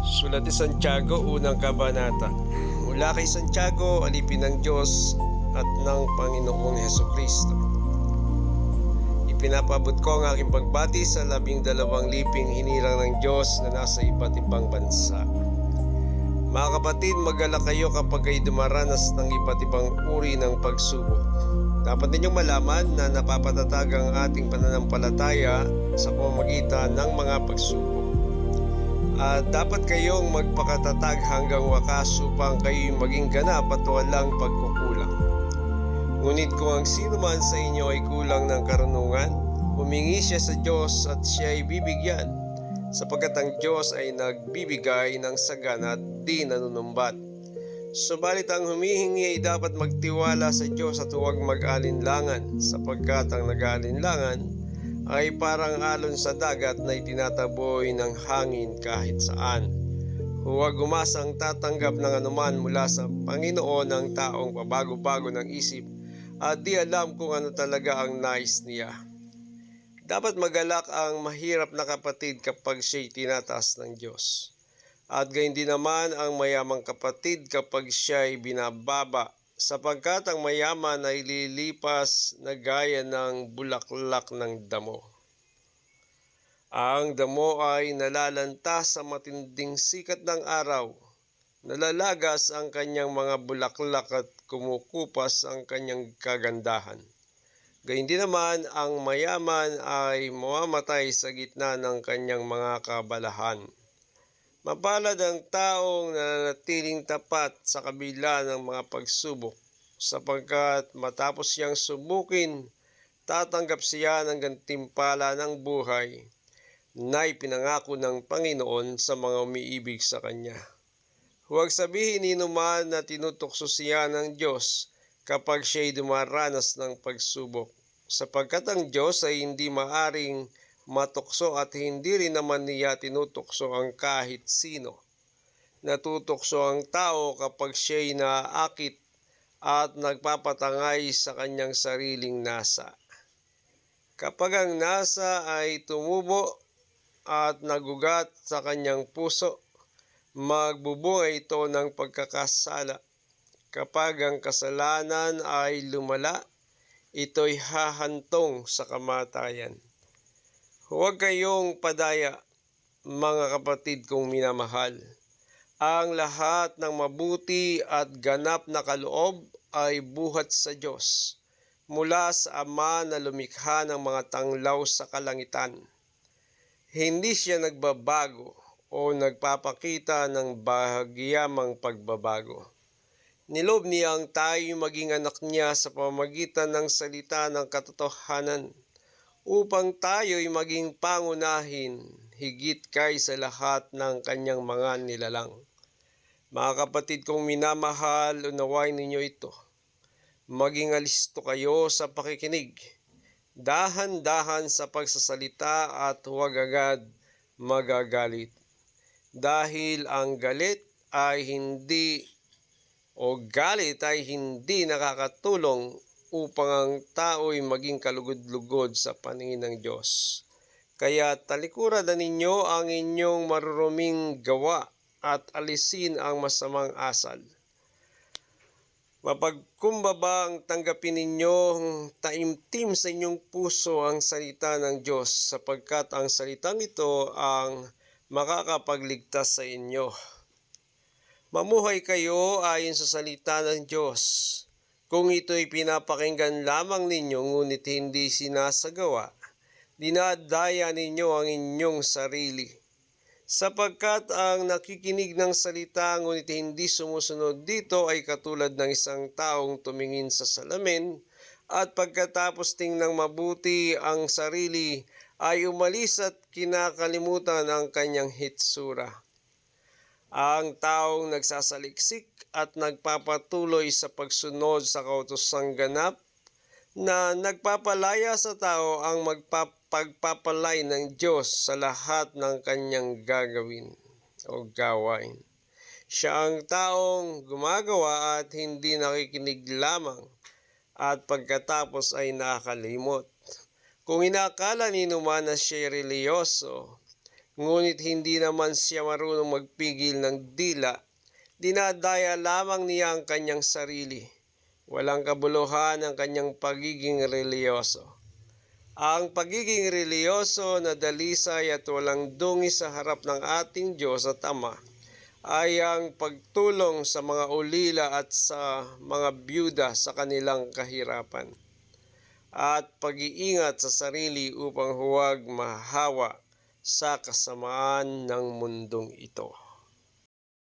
Sulat ni Santiago, unang kabanata. Mula kay Santiago, alipin ng Diyos at ng Panginoong Hesukristo. Ipinapabot ko ang aking pagbati sa 12 liping hinirang ng Diyos na nasa iba't ibang bansa. Mga kapatid, mag-alala kayo kapag kayo dumaranas ng iba't ibang uri ng pagsubok. Dapat ninyong malaman na napapatatag ang ating pananampalataya sa pamamagitan ng mga pagsubok. At dapat kayong magpakatatag hanggang wakas upang kayo'y maging ganap at walang pagkukulang. Ngunit kung ang sino man sa inyo ay kulang ng karunungan, humingi siya sa Diyos at siya ay bibigyan, sapagkat ang Diyos ay nagbibigay ng sagana at di nanunumbat. Subalit ang humihingi ay dapat magtiwala sa Diyos at huwag mag-alinlangan, sapagkat ang nag-alinlangan ay parang alon sa dagat na itinataboy ng hangin kahit saan. Huwag umasang tatanggap ng anuman mula sa Panginoon ng taong pabago-bago ng isip at di alam kung ano talaga ang nais niya. Dapat magalak ang mahirap na kapatid kapag siya'y tinataas ng Diyos. At gayon din naman ang mayamang kapatid kapag siya'y binababa, sapagkat ang mayaman ay lilipas na gaya ng bulaklak ng damo. Ang damo ay nalalanta sa matinding sikat ng araw, nalalagas ang kanyang mga bulaklak at kumukupas ang kanyang kagandahan. Gayon din naman ang mayaman ay mamamatay sa gitna ng kanyang mga kabalahan. Mapalad ang taong nananatiling tapat sa kabila ng mga pagsubok, sapagkat matapos siyang subukin, tatanggap siya ng gantimpala ng buhay na ipinangako ng Panginoon sa mga umiibig sa Kanya. Huwag sabihin ni inuman na tinutukso siya ng Diyos kapag siya'y dumaranas ng pagsubok, sapagkat ang Diyos ay hindi maaring matukso at hindi rin naman niya tinutukso ang kahit sino. Natutokso ang tao kapag siya'y naaakit at nagpapatangay sa kanyang sariling nasa. Kapag ang nasa ay tumubo at nagugat sa kanyang puso, magbubunga ito ng pagkakasala. Kapag ang kasalanan ay lumala, ito'y hahantong sa kamatayan. Huwag kayong padaya, mga kapatid kong minamahal. Ang lahat ng mabuti at ganap na kaloob ay buhat sa Diyos, mula sa Ama na lumikha ng mga tanglaw sa kalangitan. Hindi siya nagbabago o nagpapakita ng bahagyamang pagbabago. Nilob niyang tayo maging anak niya sa pamamagitan ng salita ng katotohanan, upang tayo'y maging pangunahin higit kaysa lahat ng kanyang mga nilalang. Mga kapatid kong minamahal, unawain ninyo ito. Maging alisto kayo sa pakikinig. Dahan-dahan sa pagsasalita at huwag agad magagalit. Dahil ang galit ay hindi nakakatulong upang ang tao'y maging kalugod-lugod sa paningin ng Diyos. Kaya talikuran na ninyo ang inyong maruruming gawa at alisin ang masamang asal. Mapagkumbabang tanggapin ninyong taimtim sa inyong puso ang salita ng Diyos, sapagkat ang salitang ito ang makakapagligtas sa inyo. Mamuhay kayo ayon sa salita ng Diyos. Kung ito'y pinapakinggan lamang ninyo ngunit hindi sinasagawa, dinadaya ninyo ang inyong sarili. Sapagkat ang nakikinig ng salita ngunit hindi sumusunod dito ay katulad ng isang taong tumingin sa salamin at pagkatapos tingnang mabuti ang sarili ay umalis at kinakalimutan ang kanyang hitsura. Ang taong nagsasaliksik at nagpapatuloy sa pagsunod sa kautosang ganap na nagpapalaya sa tao ang pagpapalay ng Diyos sa lahat ng kanyang gagawin o gawain. Siya ang taong gumagawa at hindi nakikinig lamang at pagkatapos ay nakakalimot. Kung inakala ni inuman na siya'y reliyoso, Ngunit hindi naman siya marunong magpigil ng dila. Dinadaya lamang niya ang kanyang sarili. Walang kabuluhan ang kanyang pagiging reliyoso. Ang pagiging reliyoso na dalisay at walang dungis sa harap ng ating Diyos at Ama ay ang pagtulong sa mga ulila at sa mga byuda sa kanilang kahirapan at pag-iingat sa sarili upang huwag mahawa sa kasamaan ng mundong ito.